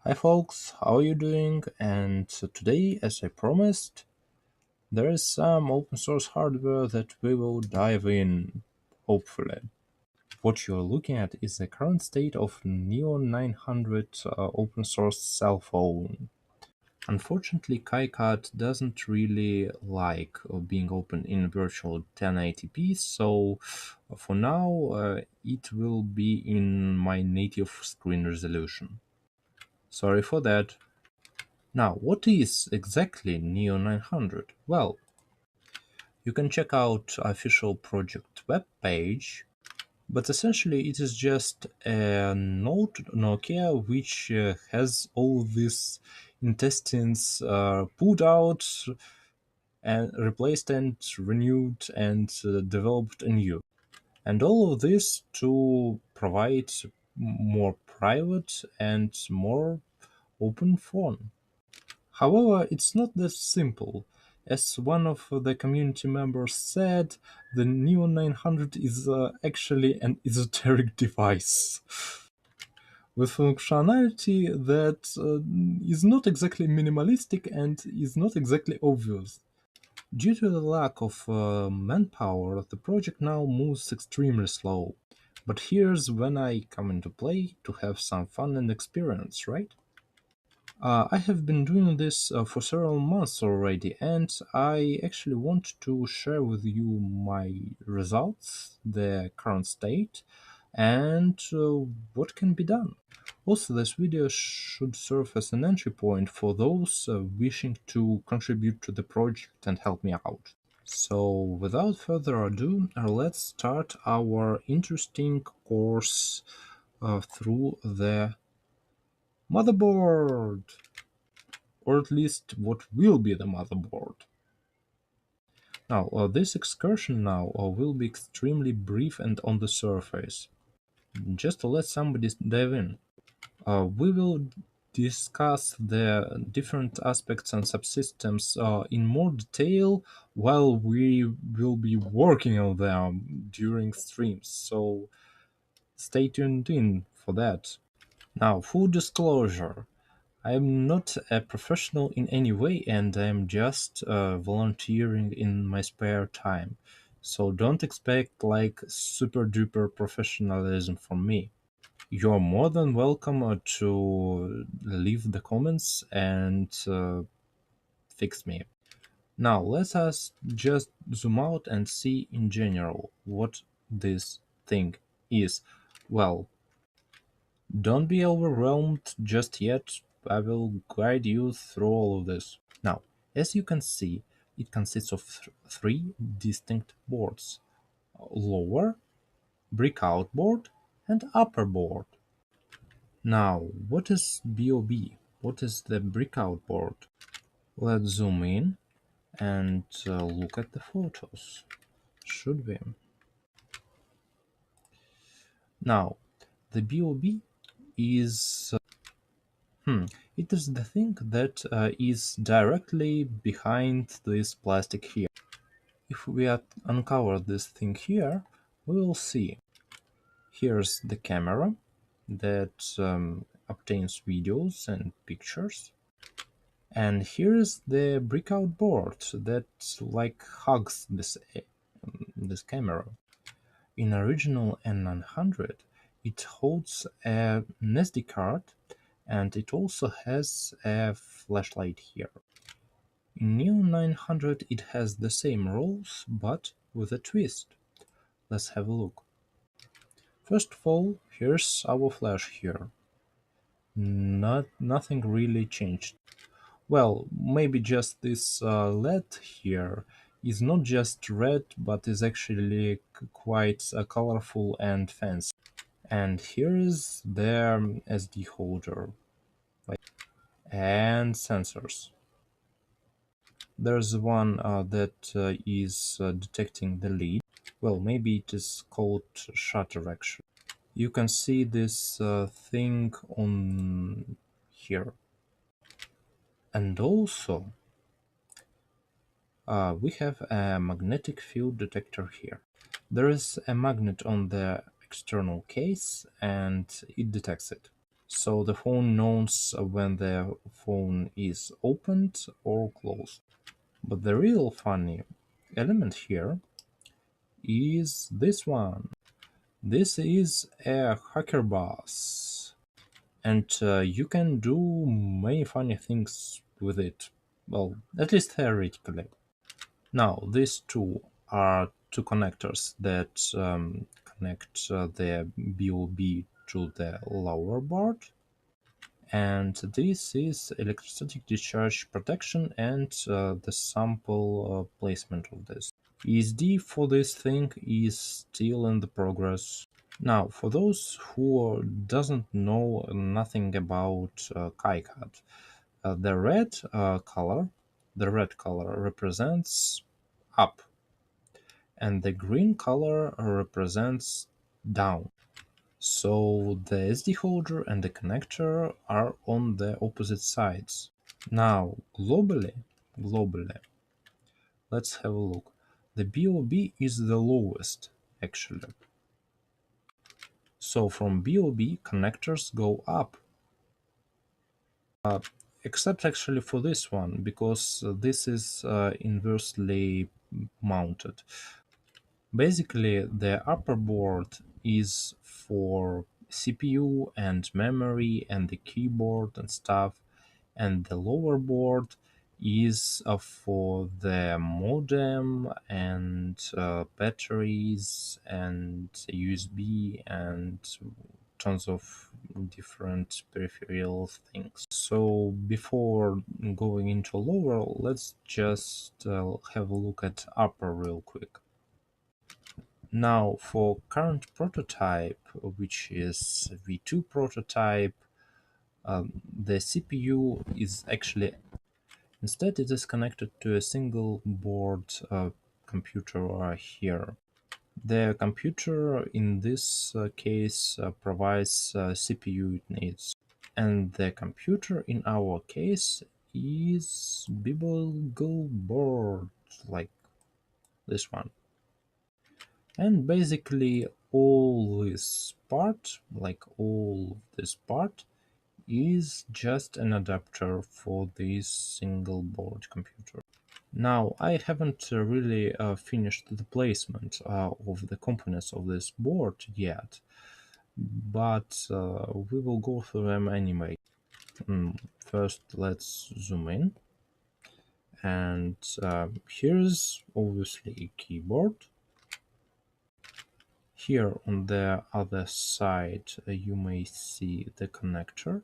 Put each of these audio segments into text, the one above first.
Hi folks, how are you doing? And today, as I promised, there is some open source hardware that we will dive in, hopefully. What you're looking at is the current state of neo900 open source cell phone. Unfortunately, KiCad doesn't really like being open in virtual 1080p, so for now it will be in my native screen resolution. Sorry for that. Now, what is exactly neo900? Well, you can check out official project webpage, but essentially it is just a Note Nokia which has all these intestines put out and replaced and renewed and developed anew. And all of this to provide more private and more open phone. However, it's not that simple. As one of the community members said, the neo900 is actually an esoteric device with functionality that is not exactly minimalistic and is not exactly obvious. Due to the lack of manpower, the project now moves extremely slow. But here's when I come into play to have some fun and experience, right? I have been doing this for several months already, and I actually want to share with you my results, the current state, and what can be done. Also, this video should serve as an entry point for those wishing to contribute to the project and help me out. So, without further ado, let's start our interesting course through the motherboard, or at least what will be the motherboard. Now, this excursion now will be extremely brief and on the surface. Just to let somebody dive in. We will discuss the different aspects and subsystems in more detail while we will be working on them during streams, so stay tuned in for that. Now, full disclosure. I'm not a professional in any way, and I'm just volunteering in my spare time. So don't expect like super duper professionalism from me. You're more than welcome to leave the comments and fix me. Now let us just zoom out and see in general what this thing is. Well, don't be overwhelmed just yet. I will guide you through all of this. Now, as you can see, it consists of three distinct boards: lower, breakout board, and upper board. Now, what is BOB? What is the breakout board? Let's zoom in and look at the photos. Should we? Now, the BOB is it is the thing that is directly behind this plastic here. If we uncover this thing here, we will see. Here's the camera that obtains videos and pictures. And here's the breakout board that like hugs this camera. In original N900, it holds a SD card and it also has a flashlight here. In Neo 900 it has the same roles but with a twist. Let's have a look. First of all, here's our flash here. Nothing really changed. Well, maybe just this LED here is not just red but is actually quite colorful and fancy. And here is the SD holder and sensors. There's one that is detecting the lead. Well, maybe it is called shutter actually. You can see this thing on here. And also, we have a magnetic field detector here. There is a magnet on the external case and it detects it. So the phone knows when the phone is opened or closed. But the real funny element here is this one. This is a hacker bus, and you can do many funny things with it. Well, at least theoretically. Now, these two are two connectors that connect the BOB to the lower board, and this is electrostatic discharge protection and the sample placement of this. ESD for this thing is still in the progress. Now, for those who doesn't know nothing about KiCad, the red color represents up, and the green color represents down. So the SD holder and the connector are on the opposite sides. Now, globally, let's have a look. The BOB is the lowest, actually. So from BOB, connectors go up. Except actually for this one, because this is inversely mounted. Basically, the upper board is for CPU and memory and the keyboard and stuff, and the lower board is for the modem and batteries and USB and tons of different peripheral things. So before going into lower, let's just have a look at upper real quick. Now, for current prototype, which is V2 prototype, the CPU is actually, instead it is connected to a single board computer here. The computer in this case provides CPU it needs, and the computer in our case is Bibble board like this one. And basically all this part, is just an adapter for this single board computer. Now, I haven't really finished the placement of the components of this board yet, but we will go through them anyway. First, let's zoom in, and here's obviously a keyboard. Here on the other side, you may see the connector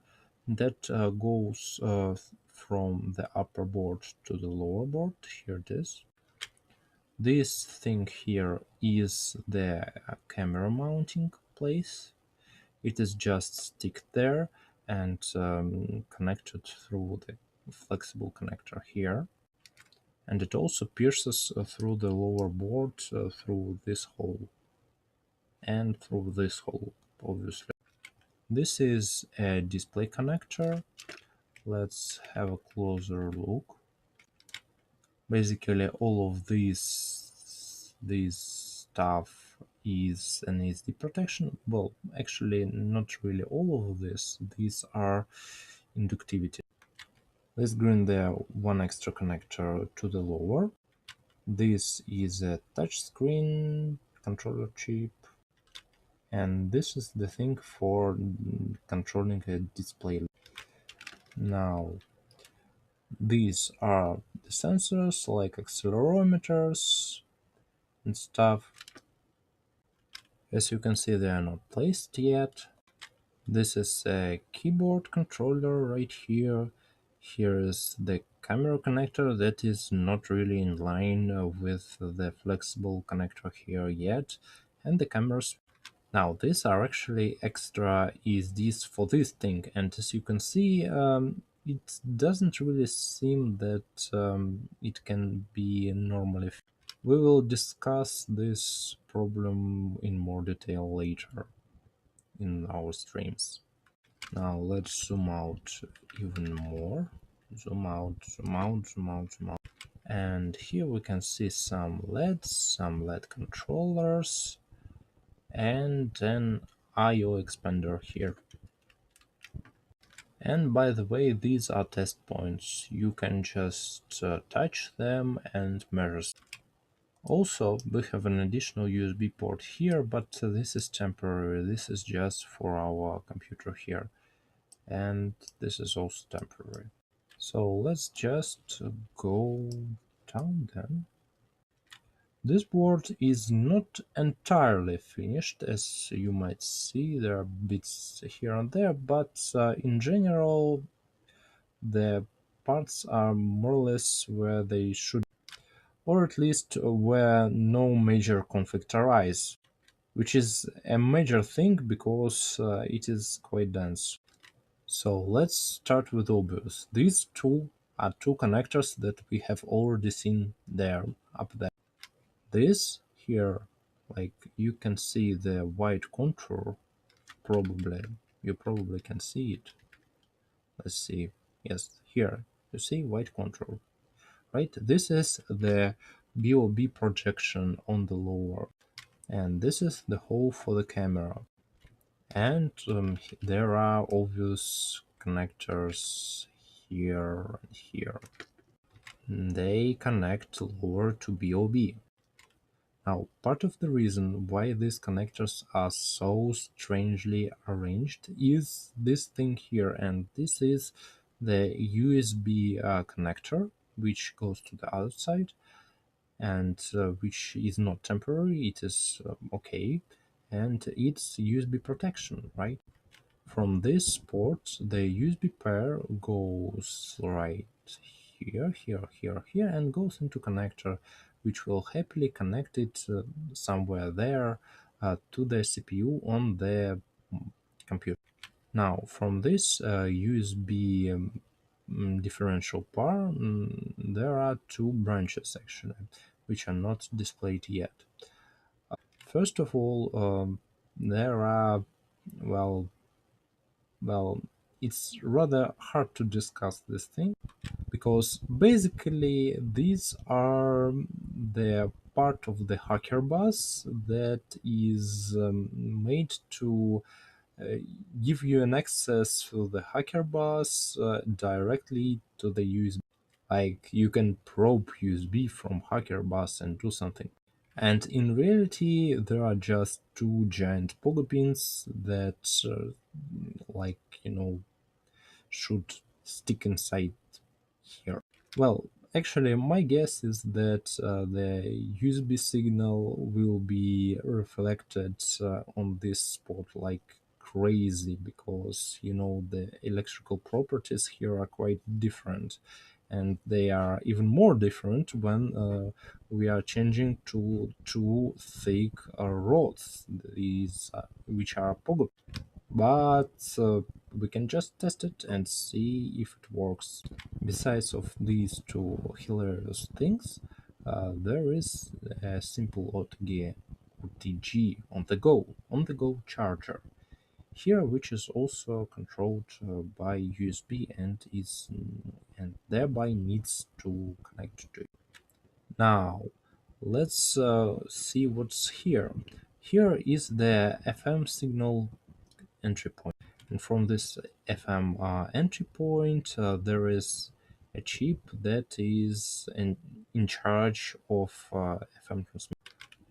that goes from the upper board to the lower board. Here it is. This thing here is the camera mounting place. It is just stick there and connected through the flexible connector here. And it also pierces through the lower board through this hole and through this hole, obviously. This is a display connector. Let's have a closer look. Basically, all of this stuff is an SD protection. Well, actually, not really all of this. These are inductivity. Let's green there one extra connector to the lower. This is a touchscreen controller chip, and this is the thing for controlling a display. Now, these are the sensors like accelerometers and stuff. As you can see, they are not placed yet. This is a keyboard controller right here. Here is the camera connector that is not really in line with the flexible connector here yet, and the cameras. Now, these are actually extra ESDs for this thing, and as you can see, it doesn't really seem that it can be normally. We will discuss this problem in more detail later in our streams. Now let's zoom out even more. Zoom out, zoom out, zoom out, zoom out. And here we can see some LEDs, some LED controllers, and an IO expander here. And by the way, these are test points. You can just touch them and measure. Also, we have an additional USB port here, but this is temporary. This is just for our computer here. And this is also temporary. So let's just go down then. This board is not entirely finished, as you might see. There are bits here and there, but in general, the parts are more or less where they should, or at least where no major conflict arise, which is a major thing because it is quite dense. So let's start with obvious. These two are two connectors that we have already seen there, up there. This here, like you can see the white contour, probably, you probably can see it. Let's see, yes, here, you see white contour, right? This is the BOB projection on the lower, and this is the hole for the camera. And there are obvious connectors here and here. They connect lower to BOB. Now, part of the reason why these connectors are so strangely arranged is this thing here, and this is the USB connector, which goes to the other side, and which is not temporary, it is okay, and it's USB protection, right? From this port, the USB pair goes right here, here, and goes into connector, which will happily connect it somewhere there to the CPU on the computer. Now, from this USB differential pair, there are two branches actually, which are not displayed yet. First of all, there are, well, well, it's rather hard to discuss this thing because basically these are the part of the hacker bus that is made to uh, give you an access to the hacker bus directly to the USB. Like you can probe USB from hacker bus and do something. And in reality, there are just two giant pogo pins that, like, should stick inside here. Well, actually, my guess is that the USB signal will be reflected on this spot like crazy because, the electrical properties here are quite different. And they are even more different when we are changing to two thick rods, these which are pogo, but we can just test it and see if it works. Besides of these two hilarious things, there is a simple OTG on the go charger here, which is also controlled by USB and thereby needs to connect to it. Now, let's see what's here. Here is the FM signal entry point. And from this FM entry point, there is a chip that is in charge of FM transmission.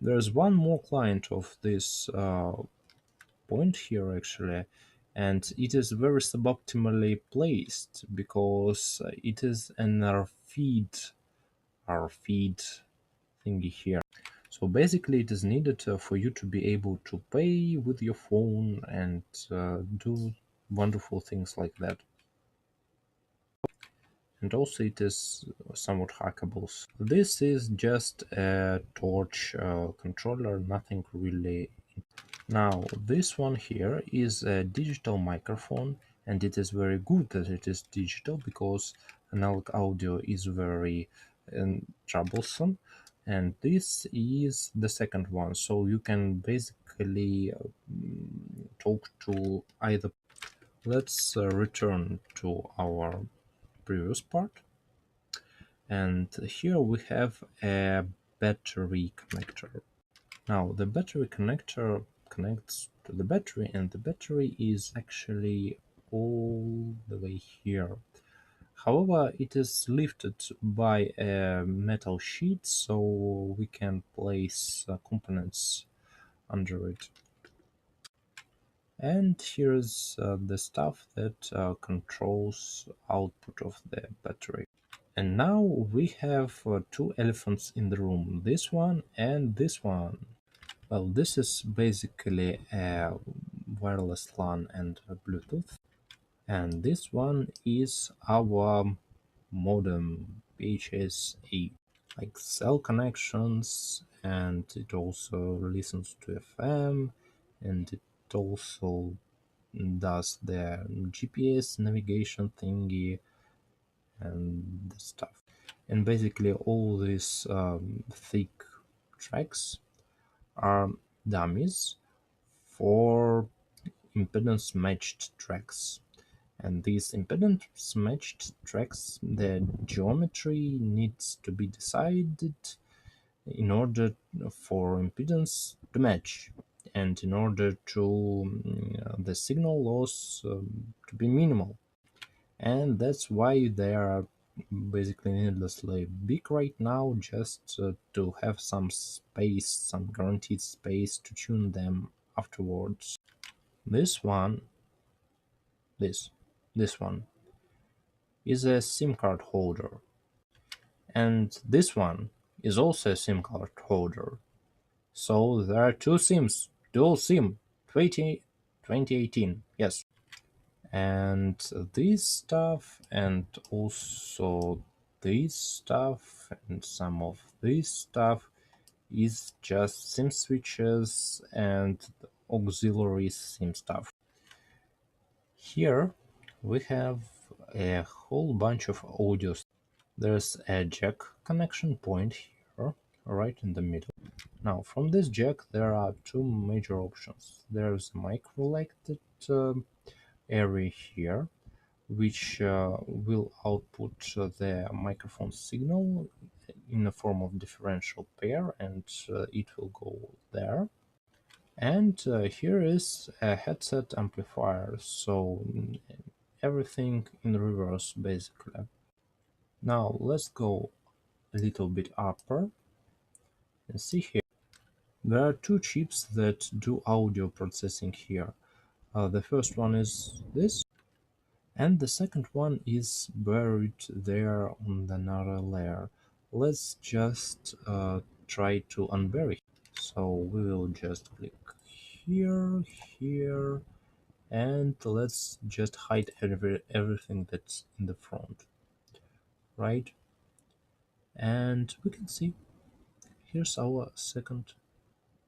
There's one more client of this point here actually, and it is very suboptimally placed because it is an R feed thingy here. So basically, it is needed for you to be able to pay with your phone and do wonderful things like that. And also, it is somewhat hackable. This is just a torch controller, nothing really. Now, this one here is a digital microphone, and it is very good that it is digital because analog audio is very troublesome. And this is the second one, so you can basically talk to either. Let's return to our previous part, and here we have a battery connector. Now the battery connector connects to the battery, and the battery is actually all the way here. However, it is lifted by a metal sheet, so we can place components under it. And here's the stuff that controls output of the battery. And now we have two elephants in the room, this one and this one. Well, this is basically a wireless LAN and Bluetooth, and this one is our modem PHS-8, like cell connections, and it also listens to FM, and it also does the GPS navigation thingy and stuff. And basically all these thick tracks are dummies for impedance matched tracks. And these impedance matched tracks, the geometry needs to be decided in order for impedance to match and in order to the signal loss to be minimal. And that's why they are basically needlessly big right now, just to have some space, some guaranteed space to tune them afterwards. This one, this, this one is a SIM card holder, and this one is also a SIM card holder. So there are two SIMs, dual SIM, 2018, yes. And this stuff, and also this stuff, and some of this stuff is just SIM switches and auxiliary SIM stuff. Here we have a whole bunch of audio. There's a jack connection point here, right in the middle. Now, from this jack, there are two major options. There's a mic related area here, which will output the microphone signal in the form of differential pair, and it will go there. And here is a headset amplifier, so everything in reverse basically. Now let's go a little bit upper and see here. There are two chips that do audio processing here. The first one is this, and the second one is buried there on another layer. Let's just try to unbury it. So we will just click here, here, and let's just hide everything that's in the front, right? And we can see here's our second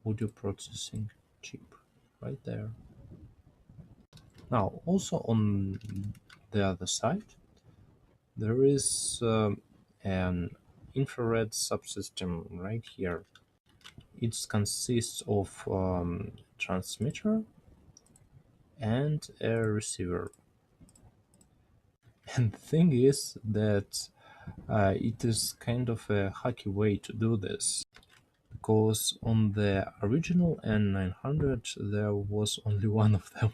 audio processing chip right there. Now also on the other side there is an infrared subsystem right here. It consists of transmitter and a receiver. And the thing is that it is kind of a hacky way to do this, because on the original N900 there was only one of them,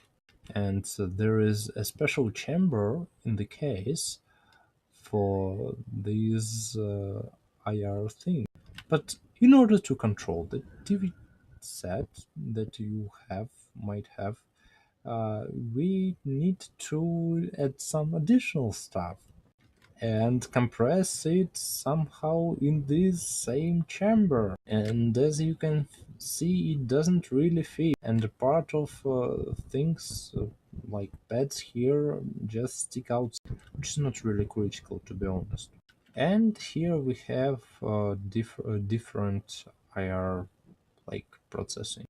and there is a special chamber in the case for these IR thing. But in order to control the TV set that you might have, we need to add some additional stuff and compress it somehow in this same chamber. And as you can see, it doesn't really fit, and a part of things like pads here just stick out, which is not really critical, to be honest. And here we have different IR like processing.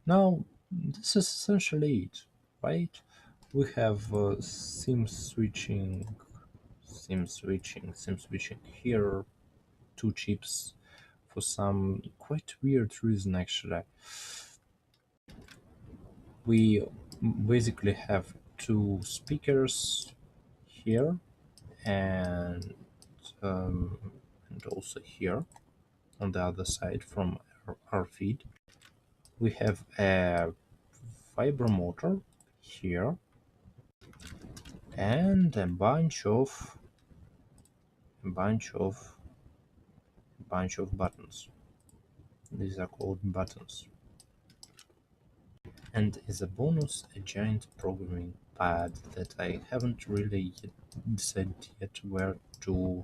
Now this is essentially it, right? We have SIM switching here, two chips for some quite weird reason actually. We basically have two speakers here and um, and also here on the other side from our feed. We have a fiber motor here and a bunch of buttons. These are called buttons. And as a bonus, a giant programming pad that I haven't really decided yet where to.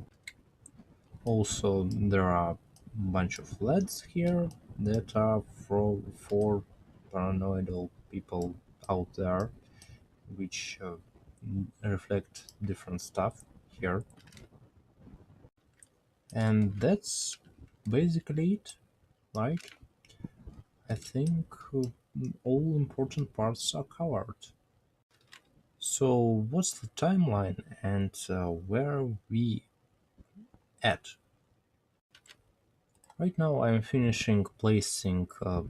Also, there are a bunch of LEDs here that are for paranoidal people out there, which reflect different stuff here. And that's basically it, right? I think all important parts are covered. So, what's the timeline and where are we at? Right now, I'm finishing placing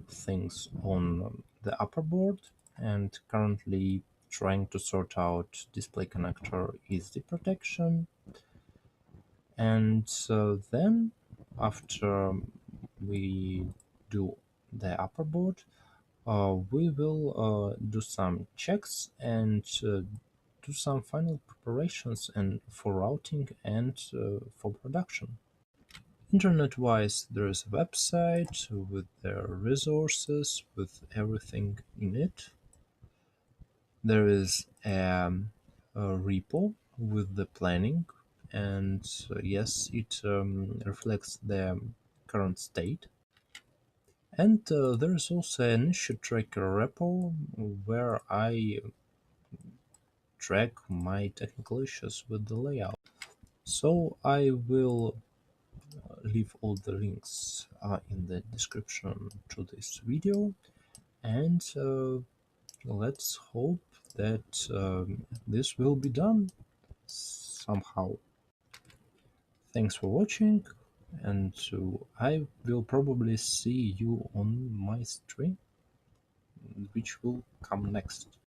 things on the upper board and currently trying to sort out display connector easy protection. And then, after we do the upper board, we will do some checks and do some final preparations and for routing and for production. Internet-wise, there is a website with their resources, with everything in it. There is a repo with the planning, and yes, it reflects the current state. And there is also an issue tracker repo where I track my technical issues with the layout. So I will leave all the links in the description to this video, and let's hope that this will be done somehow. Thanks for watching, and I will probably see you on my stream, which will come next.